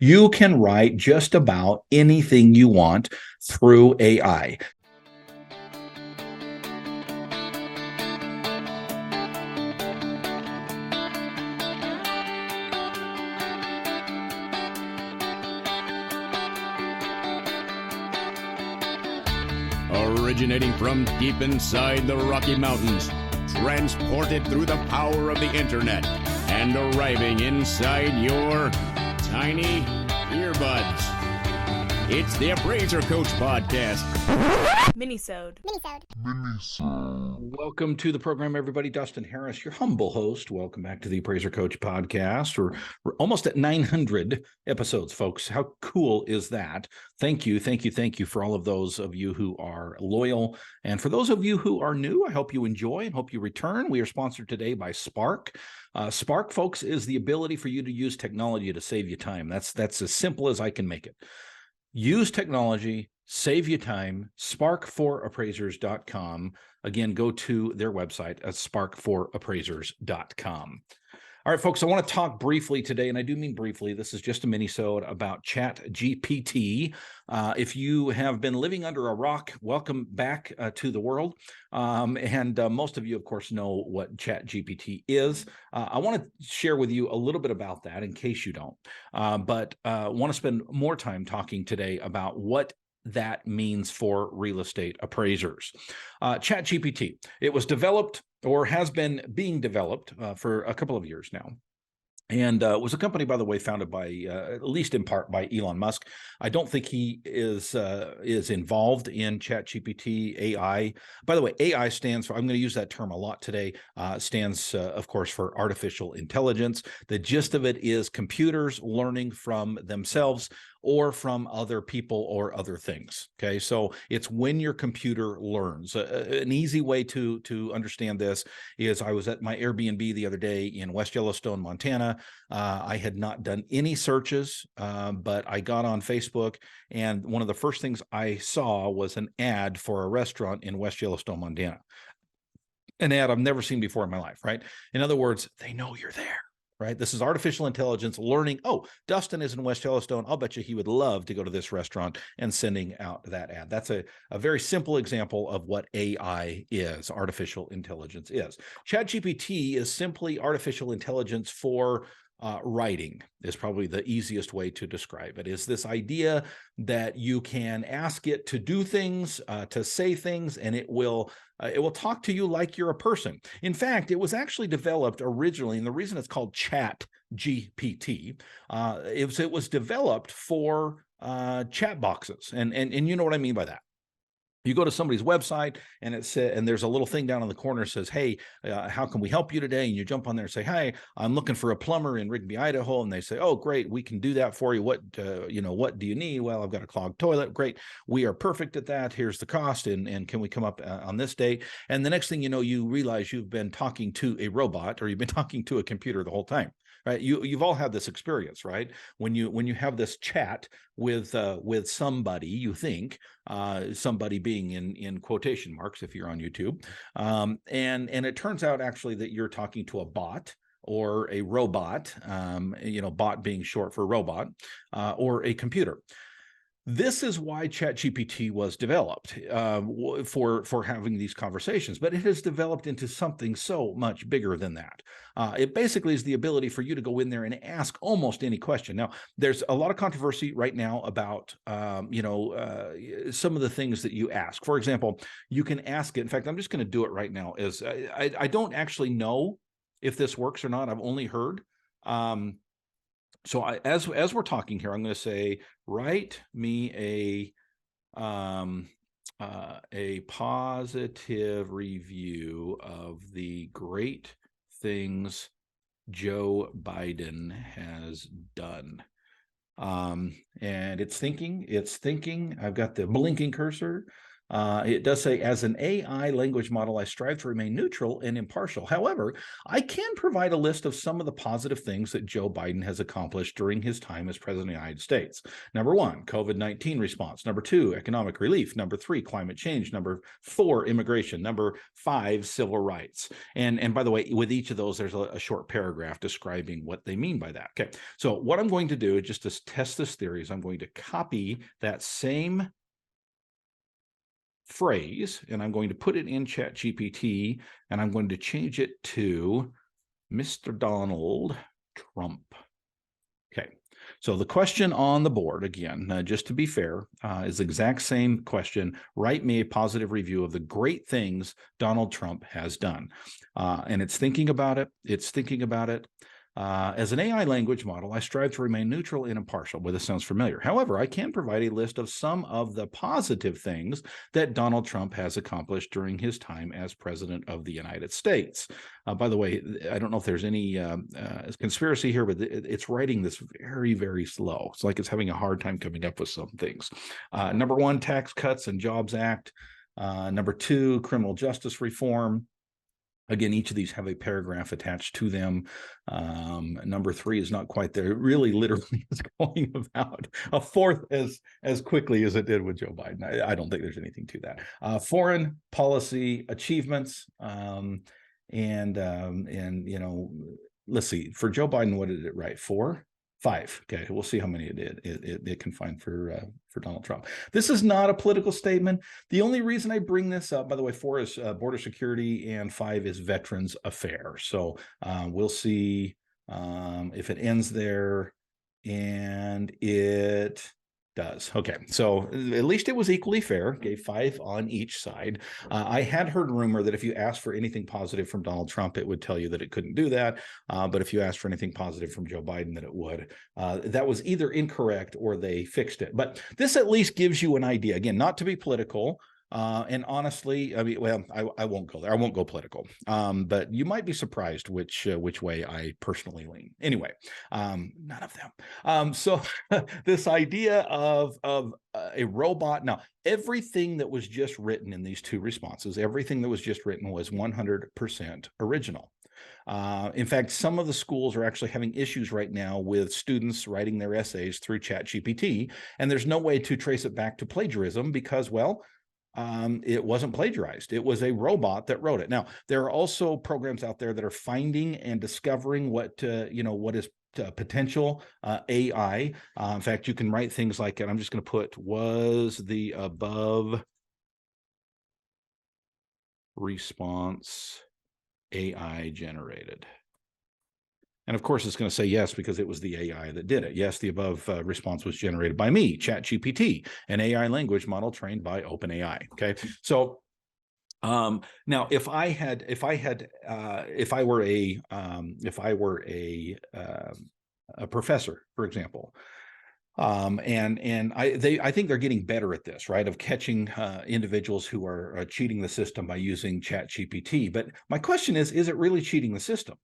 You can write just about anything you want through AI. Originating from deep inside the Rocky Mountains, transported through the power of the internet, and arriving inside your tiny earbuds. It's the Appraiser Coach Podcast. Minisode. Welcome to the program, everybody. Dustin Harris, your humble host. Welcome back to the Appraiser Coach Podcast. We're almost at 900 episodes, folks. How cool is that? Thank you for all of those of you who are loyal. And for those of you who are new, I hope you enjoy and hope you return. We are sponsored today by Spark. Spark, folks, is the ability for you to use technology to save you time. That's as simple as I can make it. Use technology, save you time, spark4appraisers.com. Again, go to their website at spark4appraisers.com. All right, folks, I want to talk briefly today, and I do mean briefly. This is just a mini-sode about Chat GPT. If you have been living under a rock, welcome back to the world. Most of you, of course, know what Chat GPT is. I want to share with you a little bit about that in case you don't. But I want to spend more time talking today about what that means for real estate appraisers. Chat GPT, it was developed or has been being developed for a couple of years now. And it was a company, by the way, founded by, at least in part, by Elon Musk. I don't think he is involved in ChatGPT AI. By the way, AI stands for, I'm going to use that term a lot today, stands, of course, for artificial intelligence. The gist of it is computers learning from themselves or from other people or other things. Okay, so it's when your computer learns. An easy way to understand this is I was at my Airbnb the other day in West Yellowstone, Montana. I had not done any searches, but I got on Facebook, and one of the first things I saw was an ad for a restaurant in West Yellowstone, Montana. An ad I've never seen before in my life, right? In other words, they know you're there. Right? This is artificial intelligence learning. Oh, Dustin is in West Yellowstone. I'll bet you he would love to go to this restaurant, and sending out that ad. That's a very simple example of what AI is, artificial intelligence is. ChatGPT is simply artificial intelligence for writing, is probably the easiest way to describe it. Is this idea that you can ask it to do things, to say things, and it will talk to you like you're a person. In fact, it was actually developed originally, and the reason it's called Chat GPT, it was developed for chat boxes, and you know what I mean by that. You go to somebody's website, and it says, and there's a little thing down in the corner that says, "Hey, how can we help you today?" And you jump on there and say, "Hi, I'm looking for a plumber in Rigby, Idaho." And they say, "Oh, great, we can do that for you. What do you need?" "Well, I've got a clogged toilet." "Great, we are perfect at that. Here's the cost, and can we come up on this date?" And the next thing you know, you realize you've been talking to a robot, or you've been talking to a computer the whole time. Right? You've all had this experience, right? When you have this chat with somebody, you think, somebody being in quotation marks if you're on YouTube, and it turns out actually that you're talking to a bot or a robot, bot being short for robot, or a computer. This is why ChatGPT was developed, for having these conversations, but it has developed into something so much bigger than that. It basically is the ability for you to go in there and ask almost any question. Now, there's a lot of controversy right now about, some of the things that you ask. For example, you can ask it. In fact, I'm just going to do it right now. I don't actually know if this works or not. I've only heard. So as we're talking here, I'm going to say, write me a positive review of the great things Joe Biden has done. And it's thinking. I've got the blinking cursor. It does say, as an AI language model, I strive to remain neutral and impartial. However, I can provide a list of some of the positive things that Joe Biden has accomplished during his time as president of the United States. Number 1, COVID-19 response. Number 2, economic relief. Number 3, climate change. Number 4, immigration. Number 5, civil rights. And by the way, with each of those, there's a short paragraph describing what they mean by that. Okay, so what I'm going to do just to test this theory is I'm going to copy that same phrase and I'm going to put it in Chat GPT and I'm going to change it to Mr. Donald Trump. Okay, so the question on the board, again, just to be fair, is the exact same question. Write me a positive review of the great things Donald Trump has done. And it's thinking about it. It's thinking about it. As an AI language model, I strive to remain neutral and impartial. Well, this sounds familiar. However, I can provide a list of some of the positive things that Donald Trump has accomplished during his time as president of the United States. By the way, I don't know if there's any conspiracy here, but it's writing this very, very slow. It's like it's having a hard time coming up with some things. Number 1, Tax Cuts and Jobs Act. Number 2, criminal justice reform. Again, each of these have a paragraph attached to them. Number 3 is not quite there. It really literally is going about a fourth as quickly as it did with Joe Biden. I don't think there's anything to that. Foreign policy achievements. And you know, let's see, for Joe Biden, what did it write? 4? 5. Okay, we'll see how many it can find for Donald Trump. This is not a political statement. The only reason I bring this up, by the way, 4 is border security and 5 is veterans affairs. So we'll see if it ends there, and it does. Okay, so at least it was equally fair. Gave 5 on each side. I had heard rumor that if you asked for anything positive from Donald Trump, it would tell you that it couldn't do that. But if you asked for anything positive from Joe Biden, that it would. That was either incorrect or they fixed it. But this at least gives you an idea. Again, not to be political. And honestly, I mean, well, I won't go there. I won't go political. But you might be surprised which way I personally lean. Anyway, none of them. So this idea of a robot. Now, everything that was just written in these 2 responses, everything that was just written was 100% original. In fact, some of the schools are actually having issues right now with students writing their essays through Chat GPT, and there's no way to trace it back to plagiarism because, well, it wasn't plagiarized. It was a robot that wrote it. Now, there are also programs out there that are finding and discovering what is potential AI. In fact, you can write things like, and I'm just going to put, was the above response AI generated? And of course, it's going to say yes, because it was the AI that did it. Yes, the above response was generated by me, Chat GPT, an AI language model trained by OpenAI. Okay, so now if I were a professor, for example, I think they're getting better at this, right? Of catching individuals who are cheating the system by using Chat GPT. But my question is it really cheating the system?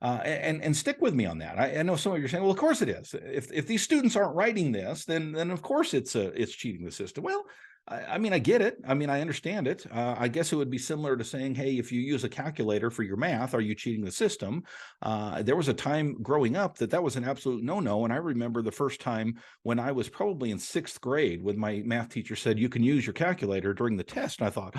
And stick with me on that. I know some of you are saying, well, of course it is. If these students aren't writing this, then of course it's cheating the system. Well, I mean, I get it. I mean, I understand it. I guess it would be similar to saying, hey, if you use a calculator for your math, are you cheating the system? There was a time growing up that was an absolute no-no. And I remember the first time when I was probably in 6th grade when my math teacher said, you can use your calculator during the test. And I thought,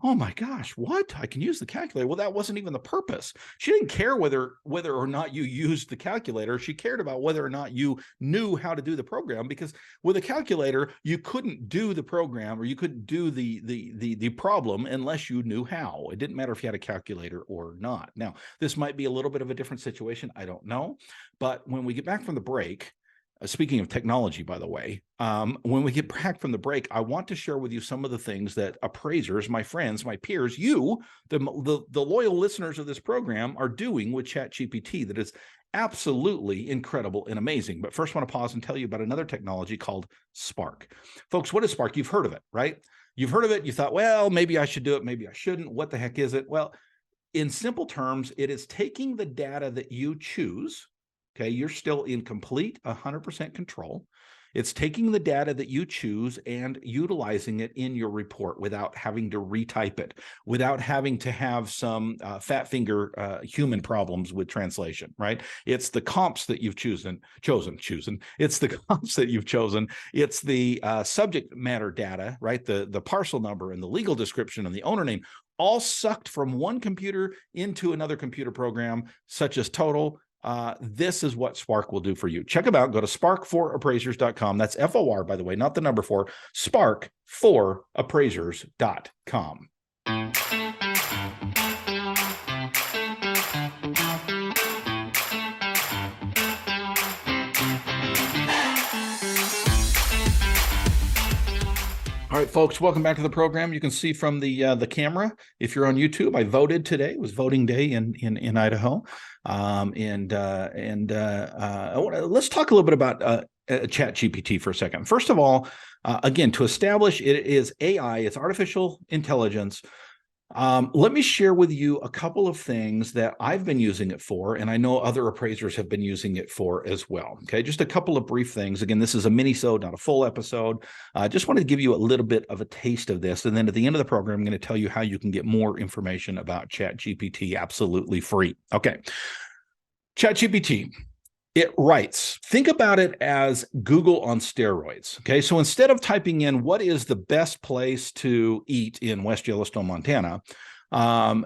oh my gosh, what? I can use the calculator. Well, that wasn't even the purpose. She didn't care whether or not you used the calculator. She cared about whether or not you knew how to do the program, because with a calculator, you couldn't do the program, or you couldn't do the problem unless you knew how. It didn't matter if you had a calculator or not. Now, this might be a little bit of a different situation. I don't know. But when we get back from the break, speaking of technology, by the way, when we get back from the break, I want to share with you some of the things that appraisers, my friends, my peers, you, the loyal listeners of this program, are doing with ChatGPT that is absolutely incredible and amazing. But first, I want to pause and tell you about another technology called Spark. Folks, what is Spark? You've heard of it, right? You've heard of it. You thought, well, maybe I should do it. Maybe I shouldn't. What the heck is it? Well, in simple terms, it is taking the data that you choose Okay, you're still in complete 100% control. It's taking the data that you choose and utilizing it in your report without having to retype it, without having to have some fat finger human problems with translation, right? It's the comps that you've chosen. It's the comps that you've chosen. It's the subject matter data, right? The parcel number and the legal description and the owner name, all sucked from one computer into another computer program, such as Total. This is what Spark will do for you. Check them out. Go to spark4appraisers.com. That's FOR, by the way, not the number 4. Spark4appraisers.com. All right, folks, welcome back to the program. You can see from the camera, if you're on YouTube, I voted today. It was voting day in Idaho. Let's talk a little bit about Chat GPT for a second. First of all, again, to establish it is AI, it's artificial intelligence. Let me share with you a couple of things that I've been using it for, and I know other appraisers have been using it for as well. Okay, just a couple of brief things. Again, this is a mini-sode, not a full episode. I just wanted to give you a little bit of a taste of this, and then at the end of the program, I'm going to tell you how you can get more information about Chat GPT absolutely free. Okay, Chat GPT. It writes. Think about it as Google on steroids. Okay, so instead of typing in what is the best place to eat in West Yellowstone, Montana, and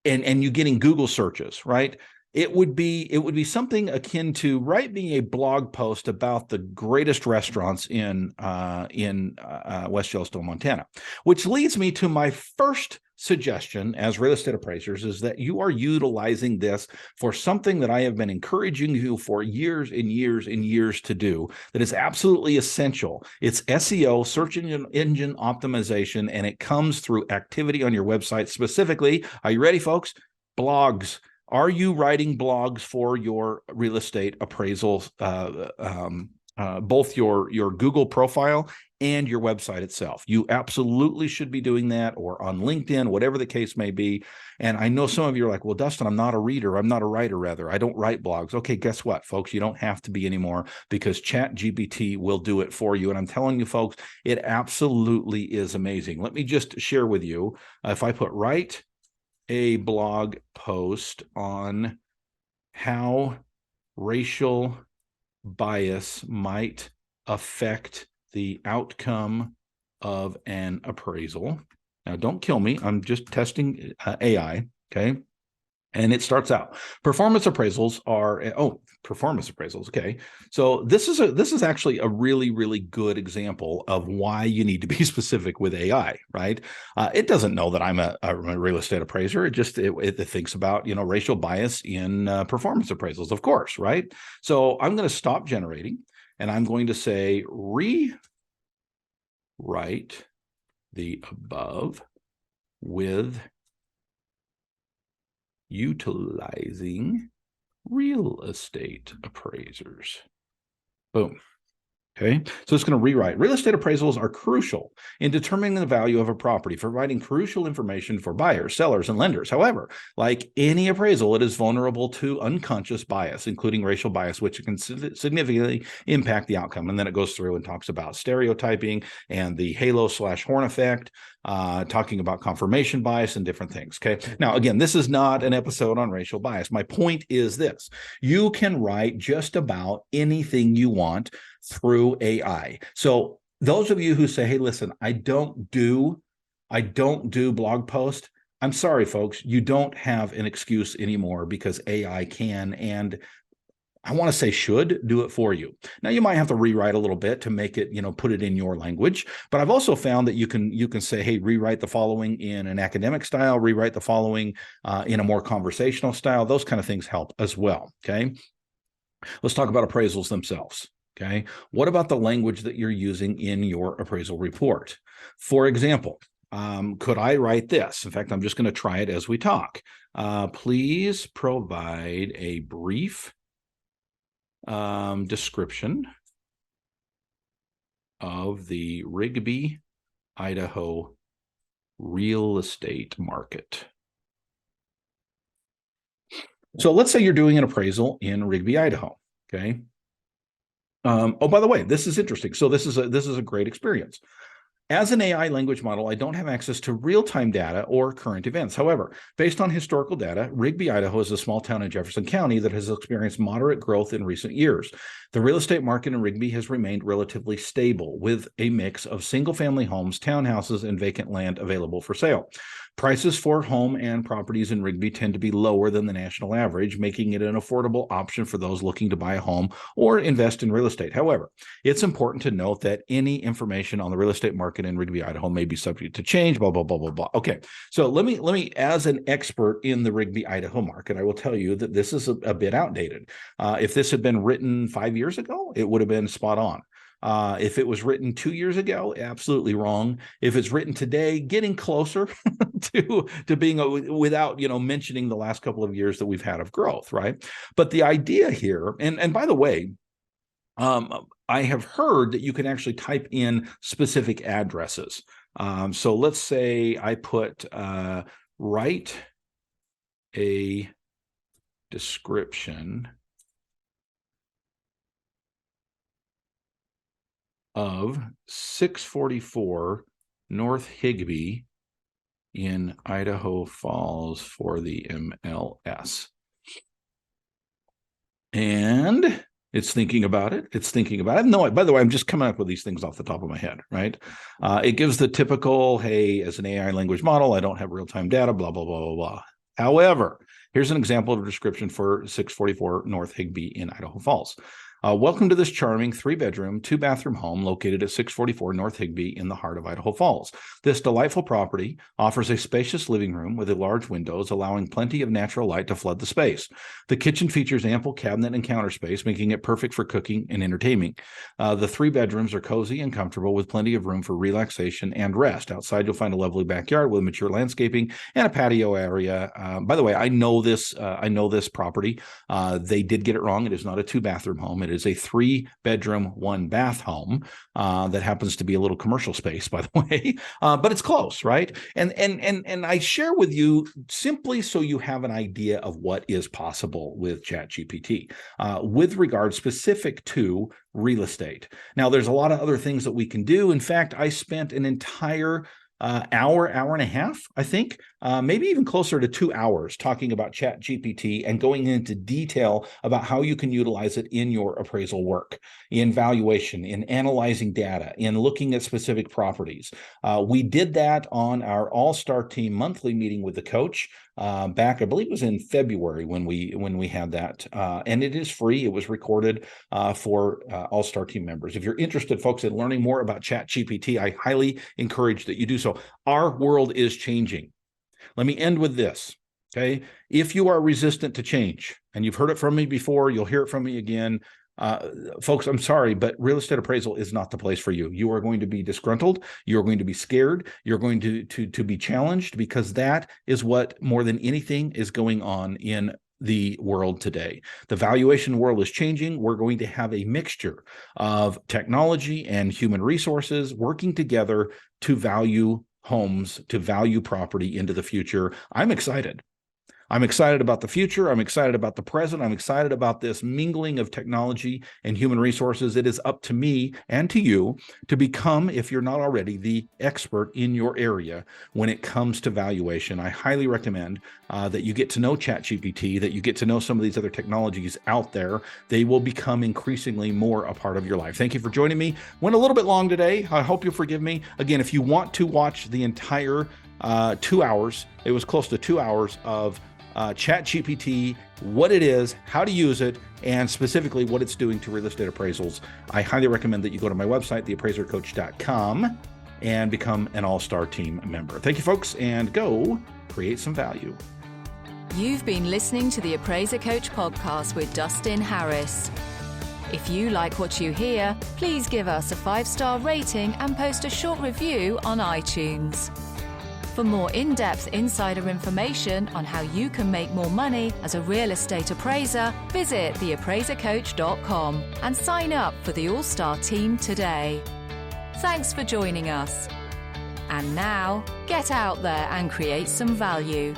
you getting Google searches, right? It would be something akin to write me a blog post about the greatest restaurants in West Yellowstone, Montana, which leads me to my first suggestion as real estate appraisers is that you are utilizing this for something that I have been encouraging you for years and years and years to do that is absolutely essential. It's SEO, search engine optimization, and it comes through activity on your website. Specifically, are you ready, folks? Blogs. Are you writing blogs for your real estate appraisals, both your Google profile and your website itself? You absolutely should be doing that, or on LinkedIn, whatever the case may be. And I know some of you are like, well, Dustin, I'm not a writer, rather. I don't write blogs. Okay, guess what, folks? You don't have to be anymore because Chat GPT will do it for you. And I'm telling you, folks, it absolutely is amazing. Let me just share with you, if I put write a blog post on how racial bias might affect the outcome of an appraisal. Now, don't kill me. I'm just testing AI, okay? And it starts out, performance appraisals are, performance appraisals, okay. So this is actually a really, really good example of why you need to be specific with AI, right? It doesn't know that I'm a real estate appraiser. It thinks about, racial bias in performance appraisals, of course, right? So I'm going to stop generating, and I'm going to say, rewrite the above with utilizing real estate appraisers. Boom. Okay, so it's going to rewrite. Real estate appraisals are crucial in determining the value of a property, providing crucial information for buyers, sellers, and lenders. However, like any appraisal, it is vulnerable to unconscious bias, including racial bias, which can significantly impact the outcome. And then it goes through and talks about stereotyping and the halo/horn effect, talking about confirmation bias and different things. Okay, now again, this is not an episode on racial bias. My point is this: you can write just about anything you want through AI. So those of you who say, hey, listen, I don't do blog posts, I'm sorry, folks, you don't have an excuse anymore, because AI can, and I want to say should, do it for you. Now, you might have to rewrite a little bit to make it, put it in your language, but I've also found that you can say, hey, rewrite the following in an academic style, rewrite the following in a more conversational style. Those kind of things help as well, okay? Let's talk about appraisals themselves. Okay, what about the language that you're using in your appraisal report? For example, could I write this? In fact, I'm just going to try it as we talk. Please provide a brief description of the Rigby, Idaho real estate market. So let's say you're doing an appraisal in Rigby, Idaho. Okay. Oh, by the way, this is interesting. So this is a great experience. As an AI language model, I don't have access to real-time data or current events. However, based on historical data, Rigby, Idaho is a small town in Jefferson County that has experienced moderate growth in recent years. The real estate market in Rigby has remained relatively stable, with a mix of single-family homes, townhouses, and vacant land available for sale. Prices for home and properties in Rigby tend to be lower than the national average, making it an affordable option for those looking to buy a home or invest in real estate. However, it's important to note that any information on the real estate market in Rigby, Idaho may be subject to change, blah, blah, blah, blah, blah. Okay, so let me, as an expert in the Rigby, Idaho market, I will tell you that this is a bit outdated. If this had been written 5 years ago, it would have been spot on. If it was written 2 years ago, absolutely wrong. If it's written today, getting closer to being without, mentioning the last couple of years that we've had of growth, right? But the idea here, and by the way, I have heard that you can actually type in specific addresses. So let's say I put write a description of 644 North Higbee in Idaho Falls for the MLS. And it's thinking about it. No, by the way, I'm just coming up with these things off the top of my head, right? It gives the typical, hey, as an AI language model, I don't have real-time data, blah, blah, blah, blah, blah. However, here's an example of a description for 644 North Higbee in Idaho Falls. Welcome to this charming 3-bedroom, 2-bathroom home located at 644 North Higbee in the heart of Idaho Falls. This delightful property offers a spacious living room with large windows, allowing plenty of natural light to flood the space. The kitchen features ample cabinet and counter space, making it perfect for cooking and entertaining. The 3 bedrooms are cozy and comfortable with plenty of room for relaxation and rest. Outside, you'll find a lovely backyard with mature landscaping and a patio area. By the way, I know this property. They did get it wrong. It is not a 2-bathroom home. It is a 3-bedroom, 1-bath home that happens to be a little commercial space, by the way, but it's close, right? And I share with you simply so you have an idea of what is possible with Chat GPT with regard specific to real estate. Now, there's a lot of other things that we can do. In fact, I spent an entire hour and a half, I think, maybe even closer to 2 hours talking about Chat GPT and going into detail about how you can utilize it in your appraisal work, in valuation, in analyzing data, in looking at specific properties. We did that on our All-Star Team monthly meeting with the coach back, I believe it was in February when we had that, and it is free. It was recorded for All-Star Team members. If you're interested, folks, in learning more about Chat GPT, I highly encourage that you do so. Our world is changing. Let me end with this, okay? If you are resistant to change, and you've heard it from me before, you'll hear it from me again, folks, I'm sorry, but real estate appraisal is not the place for you. You are going to be disgruntled. You're going to be scared. You're going to be challenged, because that is what more than anything is going on in the world today. The valuation world is changing. We're going to have a mixture of technology and human resources working together to value homes, to value property into the future. I'm excited. I'm excited about the future. I'm excited about the present. I'm excited about this mingling of technology and human resources. It is up to me and to you to become, if you're not already, the expert in your area when it comes to valuation. I highly recommend that you get to know ChatGPT, that you get to know some of these other technologies out there. They will become increasingly more a part of your life. Thank you for joining me. Went a little bit long today. I hope you'll forgive me. Again, if you want to watch the entire 2 hours, it was close to 2 hours of Chat GPT, what it is, how to use it, and specifically what it's doing to real estate appraisals, I highly recommend that you go to my website, theappraisercoach.com, and become an All-Star Team member. Thank you, folks, and go create some value. You've been listening to the Appraiser Coach podcast with Dustin Harris. If you like what you hear, please give us a 5-star rating and post a short review on iTunes. For more in-depth insider information on how you can make more money as a real estate appraiser, visit theappraisercoach.com and sign up for the All-Star Team today. Thanks for joining us. And now, get out there and create some value.